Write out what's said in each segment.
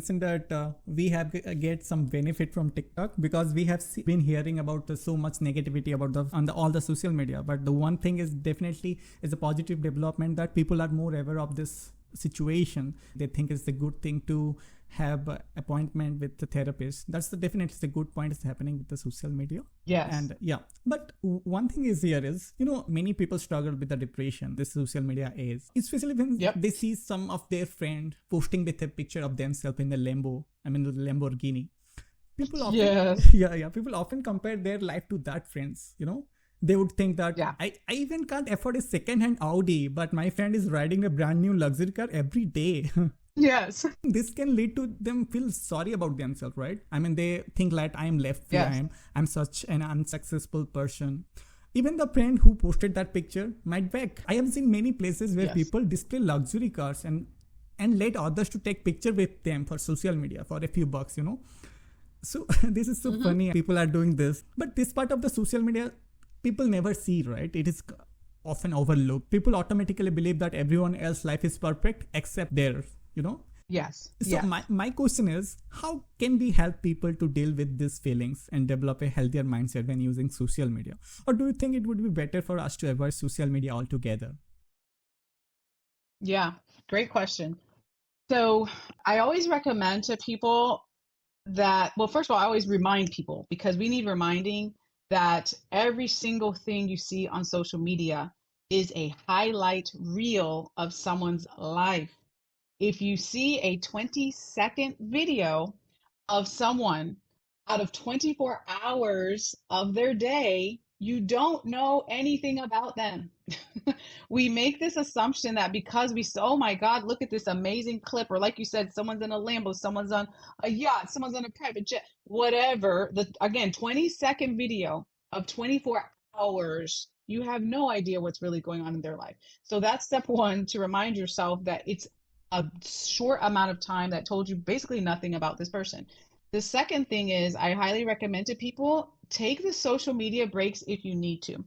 mentioned that we have get some benefit from TikTok because we have been hearing about so much negativity about all the social media. But the one thing is definitely is a positive development that people are more aware of this situation. They think it's a good thing to have an appointment with the therapist. That's definitely the good point is happening with the social media. Yes. And yeah, but one thing is here is, many people struggle with the depression, this social media age, especially when they see some of their friend posting with a picture of themselves in the the Lamborghini. People often, people often compare their life to that friends, They would think that I even can't afford a second-hand Audi, but my friend is riding a brand new luxury car every day. Yes. This can lead to them feel sorry about themselves, right? They think like I'm left behind. I'm such an unsuccessful person. Even the friend who posted that picture might back. I have seen many places where people display luxury cars and let others to take picture with them for social media for a few bucks, So this is so funny. People are doing this. But this part of the social media, people never see, right? It is often overlooked. People automatically believe that everyone else's life is perfect except theirs, Yes. So my question is, how can we help people to deal with these feelings and develop a healthier mindset when using social media? Or do you think it would be better for us to avoid social media altogether? Yeah, great question. So I always recommend to people that, well, first of all, I always remind people because we need reminding that every single thing you see on social media is a highlight reel of someone's life. If you see a 20-second video of someone out of 24 hours of their day, you don't know anything about them. We make this assumption that because we say, oh my God, look at this amazing clip, or like you said, someone's in a Lambo, someone's on a yacht, someone's on a private jet, whatever. Again, 20-second video of 24 hours, you have no idea what's really going on in their life. So that's step one, to remind yourself that it's a short amount of time that told you basically nothing about this person. The second thing is I highly recommend to people take the social media breaks if you need to,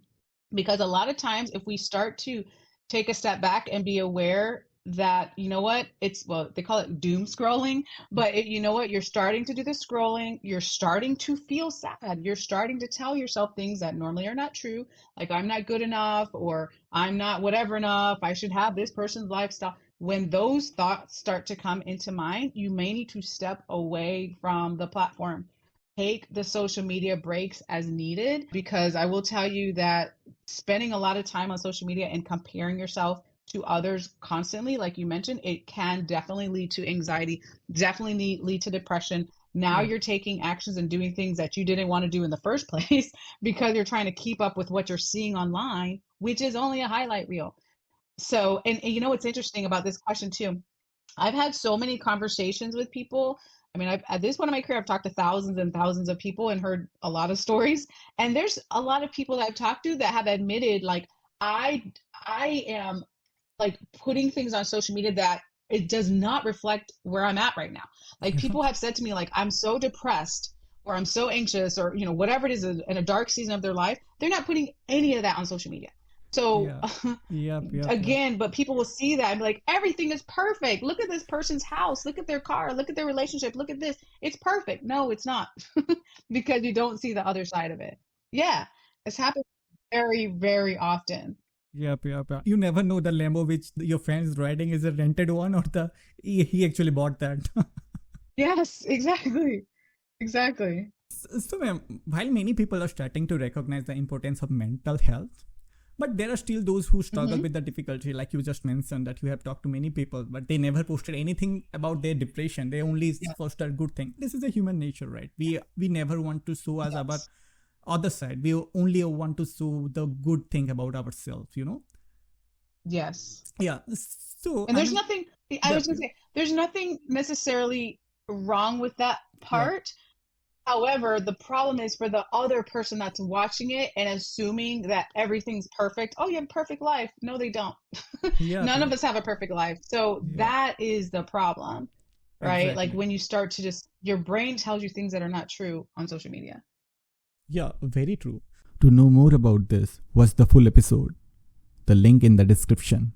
because a lot of times if we start to take a step back and be aware that, they call it doom scrolling, but you're starting to do the scrolling, you're starting to feel sad, you're starting to tell yourself things that normally are not true, like I'm not good enough, or I'm not whatever enough, I should have this person's lifestyle. When those thoughts start to come into mind, you may need to step away from the platform. Take the social media breaks as needed, because I will tell you that spending a lot of time on social media and comparing yourself to others constantly, like you mentioned, it can definitely lead to anxiety, definitely lead to depression. Now you're taking actions and doing things that you didn't want to do in the first place because you're trying to keep up with what you're seeing online, which is only a highlight reel. So, and what's interesting about this question too, I've had so many conversations with people. I mean, at this point in my career, I've talked to thousands and thousands of people and heard a lot of stories. And there's a lot of people that I've talked to that have admitted, like, I am like putting things on social media that it does not reflect where I'm at right now. Like, people have said to me, like, I'm so depressed or I'm so anxious or, whatever it is in a dark season of their life, they're not putting any of that on social media. So again, but people will see that and be like, everything is perfect. Look at this person's house. Look at their car. Look at their relationship. Look at this. It's perfect. No, it's not. Because you don't see the other side of it. Yeah, it's happened very, very often. Yep. You never know the Lambo which your friend is riding is a rented one or he actually bought that. Yes, exactly. Exactly. So, ma'am, while many people are starting to recognize the importance of mental health, but there are still those who struggle with the difficulty, like you just mentioned that you have talked to many people, but they never posted anything about their depression. They only posted good thing. This is a human nature, right? We never want to show us about other side. We only want to show the good thing about ourselves, Yes. Yeah. So, and there's nothing, I was going to say, there's nothing necessarily wrong with that part. Yeah. However, the problem is for the other person that's watching it and assuming that everything's perfect. Oh, you have a perfect life. No, they don't. None of us have a perfect life. So that is the problem, right? Exactly. Like when you start to your brain tells you things that are not true on social media. Yeah, very true. To know more about this, watch the full episode. The link in the description.